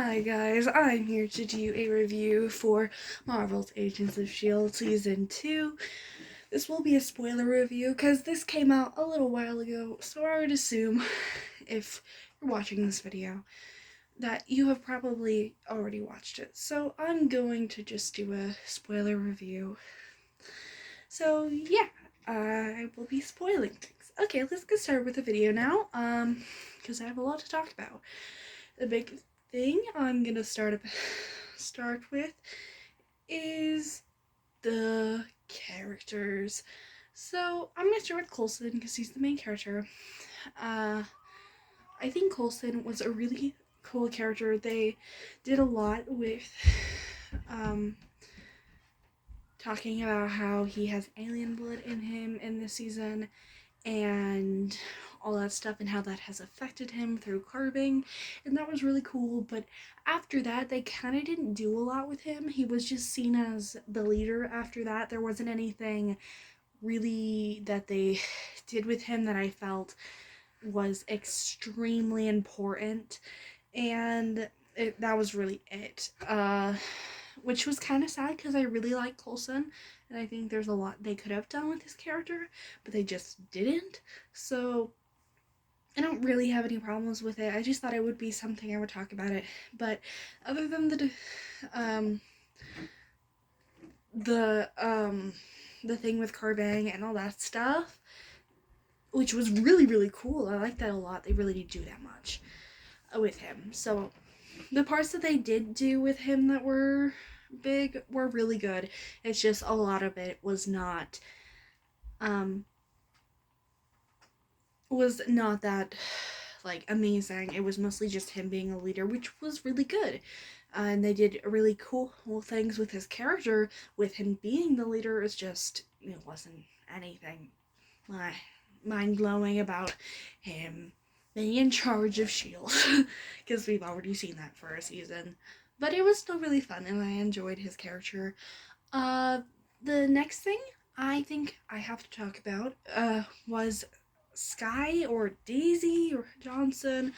Hi guys, I'm here to do a review for Marvel's Agents of S.H.E.I.L.D. Season 2. This will be a spoiler review because this came out a little while ago, so I would assume if you're watching this video that you have probably already watched it. So I'm going to just do a spoiler review. So yeah, I will be spoiling things. Okay, let's get started with the video now, because I have a lot to talk about. The big thing I'm gonna start with is the characters. So I'm gonna start with Coulson because he's the main character. I think Coulson was a really cool character. They did a lot with talking about how he has alien blood in him in this season and all that stuff, and how that has affected him through carving, and that was really cool. But after that, they kind of didn't do a lot with him. He was just seen as the leader. After that, there wasn't anything really that they did with him that I felt was extremely important, and that was really it. Which was kind of sad because I really like Coulson, and I think there's a lot they could have done with his character, but they just didn't. So I don't really have any problems with it. I just thought it would be something I would talk about it. But other than the thing with carving and all that stuff, which was really, really cool. I like that a lot. They really didn't do that much with him. So the parts that they did do with him that were big were really good. It's just a lot of it was not that like amazing. It was mostly just him being a leader, which was really good. And they did really cool things with his character. With him being the leader, it wasn't anything mind-blowing about him being in charge of S.H.E.I.L.D. because we've already seen that for a season. But it was still really fun, and I enjoyed his character. The next thing I think I have to talk about was Skye or Daisy or Johnson.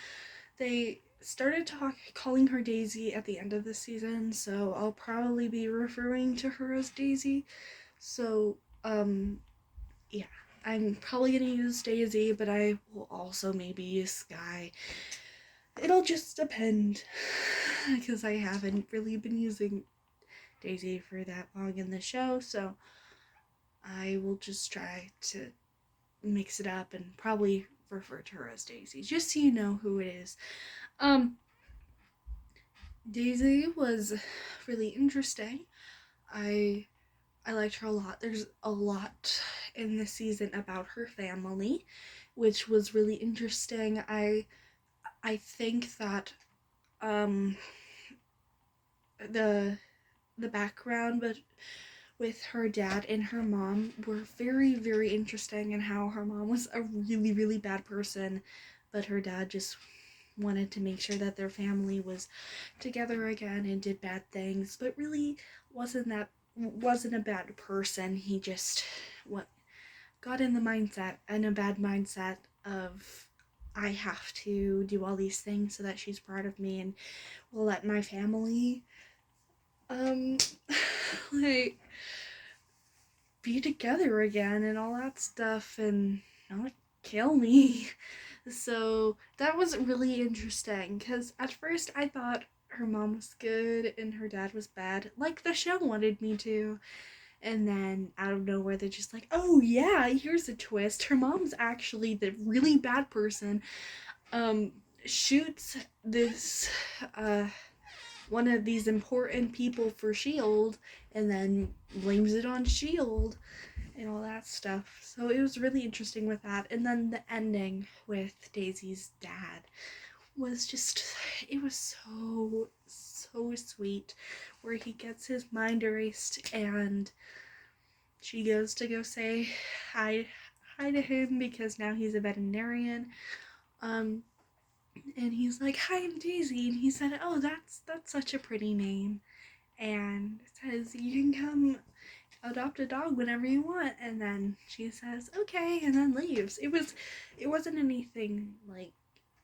They started calling her Daisy at the end of the season, so I'll probably be referring to her as Daisy. So, yeah, I'm probably gonna use Daisy, but I will also maybe use Skye. It'll just depend, because I haven't really been using Daisy for that long in the show, so I will just try to mix it up and probably refer to her as Daisy, just so you know who it is. Daisy was really interesting. I liked her a lot. There's a lot in this season about her family, which was really interesting. I think that the background but with her dad and her mom were very, very interesting, and how her mom was a really, really bad person, but her dad just wanted to make sure that their family was together again and did bad things, but really wasn't a bad person. He just got in a bad mindset of, I have to do all these things so that she's proud of me and will let my family like be together again and all that stuff and not kill me. So that was really interesting, because at first I thought her mom was good and her dad was bad, like the show wanted me to. And then out of nowhere, they're just like, oh yeah, here's a twist. Her mom's actually the really bad person. Shoots this, one of these important people for S.H.I.E.L.D. and then blames it on S.H.I.E.L.D. and all that stuff. So it was really interesting with that. And then the ending with Daisy's dad was just, it was so, so sweet, where he gets his mind erased and she goes to go say hi to him because now he's a veterinarian. And he's like, hi, I'm Daisy. And he said, oh, that's such a pretty name. And says, you can come adopt a dog whenever you want. And then she says, okay, and then leaves. It wasn't anything like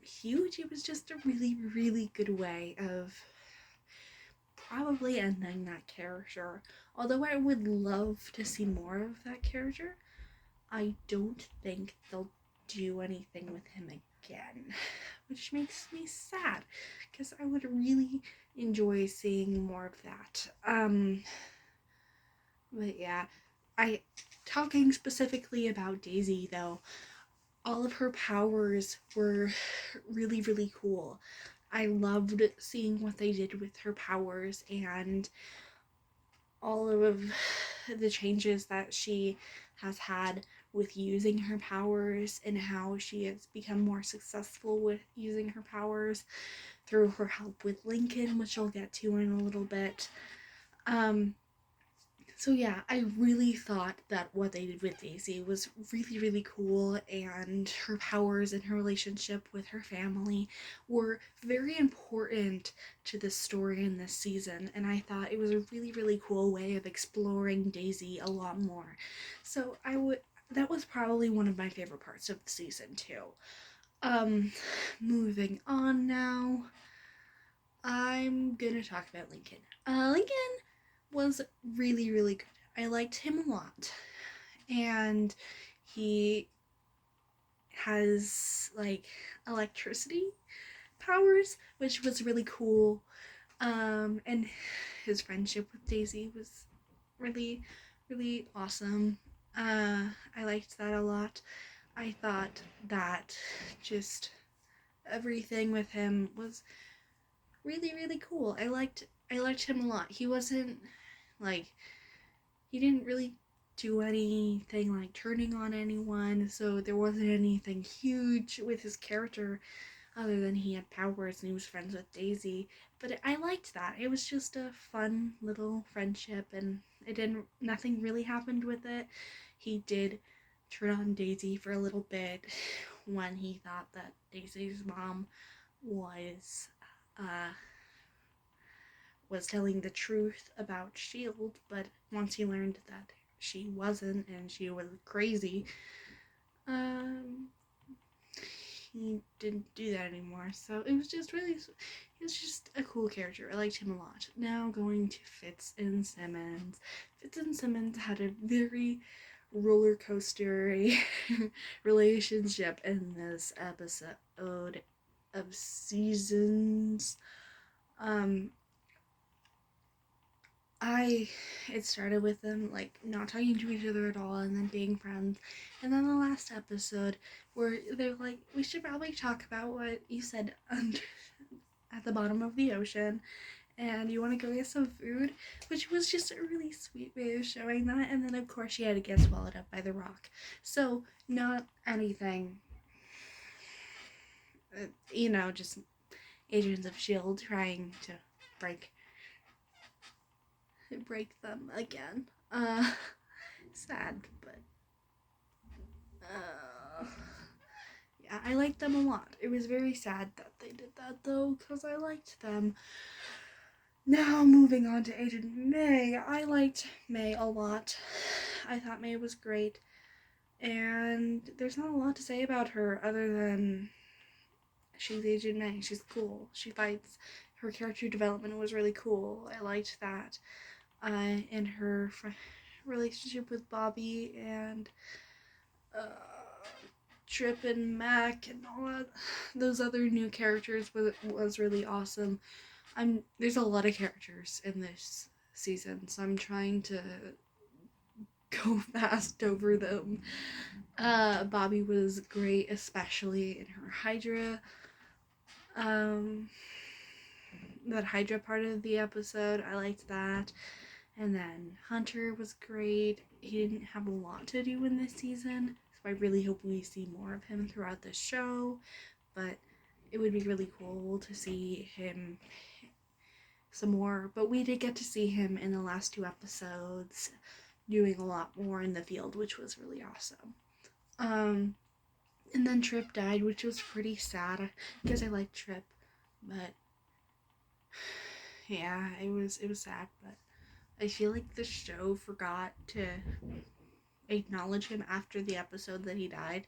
huge. It was just a really, really good way of probably ending that character. Although I would love to see more of that character, I don't think they'll do anything with him again, which makes me sad because I would really enjoy seeing more of that. But yeah, I talking specifically about Daisy though, all of her powers were really, really cool. I loved seeing what they did with her powers and all of the changes that she has had with using her powers and how she has become more successful with using her powers through her help with Lincoln, which I'll get to in a little bit. Um, so yeah, I really thought that what they did with Daisy was really, really cool, and her powers and her relationship with her family were very important to the story in this season, and I thought it was a really, really cool way of exploring Daisy a lot more. So that was probably one of my favorite parts of the season too. Um, moving on now, I'm gonna talk about Lincoln. Lincoln was really, really good. I liked him a lot. And he has like electricity powers, which was really cool. And his friendship with Daisy was really, really awesome. I liked that a lot. I thought that just everything with him was really, really cool. I liked him a lot. He wasn't like he didn't really do anything like turning on anyone, so there wasn't anything huge with his character other than he had powers and he was friends with Daisy. But I liked that. It was just a fun little friendship, and nothing really happened with it. He did turn on Daisy for a little bit when he thought that Daisy's mom was uh was telling the truth about S.H.I.E.L.D, but once he learned that she wasn't and she was crazy, um, he didn't do that anymore. So he was just a cool character. I liked him a lot. Now going to Fitz and Simmons. Fitz and Simmons had a very roller coaster relationship in this episode of seasons. Um, it started with them like not talking to each other at all and then being friends. And then the last episode where they're like, we should probably talk about what you said under at the bottom of the ocean and you want to go get some food, which was just a really sweet way of showing that. And then of course she had to get swallowed up by the rock. So not anything, just Agents of S.H.I.E.L.D. trying to break them again. Sad, but yeah, I liked them a lot. It was very sad that they did that though, because I liked them. Now moving on to Agent May. I liked May a lot. I thought May was great, and there's not a lot to say about her other than she's Agent May. She's cool. She fights. Her character development was really cool. I liked that. And her relationship with Bobby and Trip and Mac and all that, those other new characters was really awesome. There's a lot of characters in this season, so I'm trying to go fast over them. Bobby was great, especially in her Hydra. That Hydra part of the episode, I liked that. And then Hunter was great. He didn't have a lot to do in this season, so I really hope we see more of him throughout the show. But it would be really cool to see him some more. But we did get to see him in the last 2 episodes doing a lot more in the field, which was really awesome. And then Trip died, which was pretty sad because I like Trip, but yeah, it was sad. But I feel like the show forgot to acknowledge him after the episode that he died,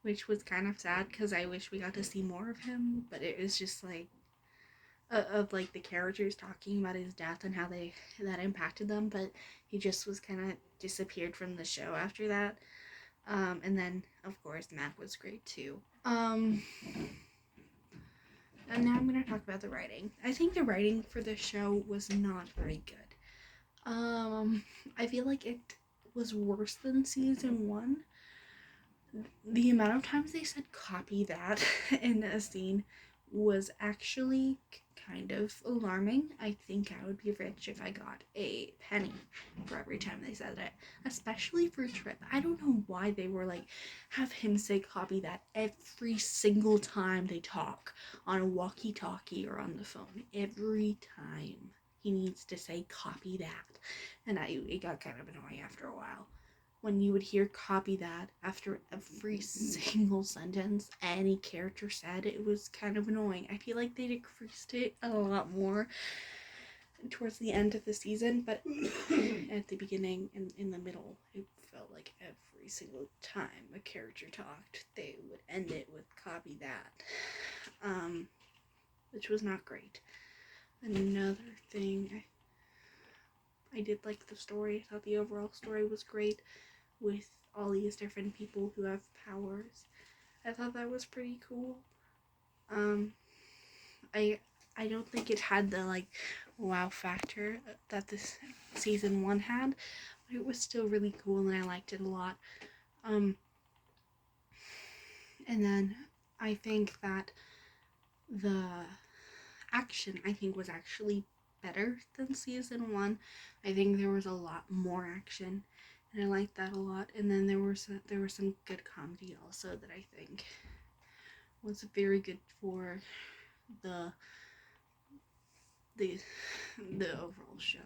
which was kind of sad because I wish we got to see more of him. But it was just like, of like the characters talking about his death and how that impacted them, but he just was kind of disappeared from the show after that. And then of course Mac was great too. And now I'm gonna talk about the writing. I think the writing for the show was not very good. I feel like it was worse than season 1. The amount of times they said copy that in a scene was actually kind of alarming. I think I would be rich if I got a penny for every time they said it, especially for Trip. I don't know why they were like, have him say copy that every single time they talk on a walkie-talkie or on the phone. Every time he needs to say copy that. And it got kind of annoying after a while. When you would hear copy that after every single sentence any character said, it was kind of annoying. I feel like they decreased it a lot more towards the end of the season, but at the beginning and in the middle, it felt like every single time a character talked, they would end it with copy that, which was not great. Another thing, I did like the story. I thought the overall story was great with all these different people who have powers. I thought that was pretty cool. I don't think it had the like wow factor that this season 1 had, but it was still really cool and I liked it a lot. And then I think that the action was actually better than season 1. I think there was a lot more action and I liked that a lot. And then there was some good comedy also that I think was very good for the overall show.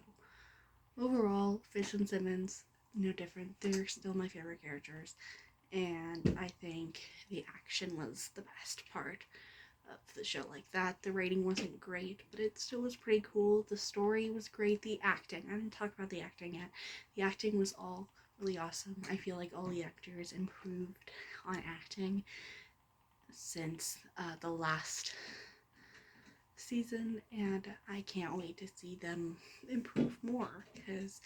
Overall, Fish and Simmons, no different. They're still my favorite characters, and I think the action was the best part of the show. Like that, the rating wasn't great, but it still was pretty cool. The story was great. The acting, I didn't talk about the acting yet. The acting was all really awesome. I feel like all the actors improved on acting since the last season, and I can't wait to see them improve more because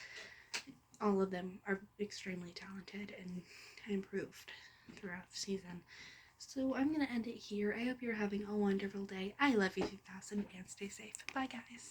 all of them are extremely talented and improved throughout the season. So I'm gonna end it here. I hope you're having a wonderful day. I love you 2000 and stay safe. Bye guys.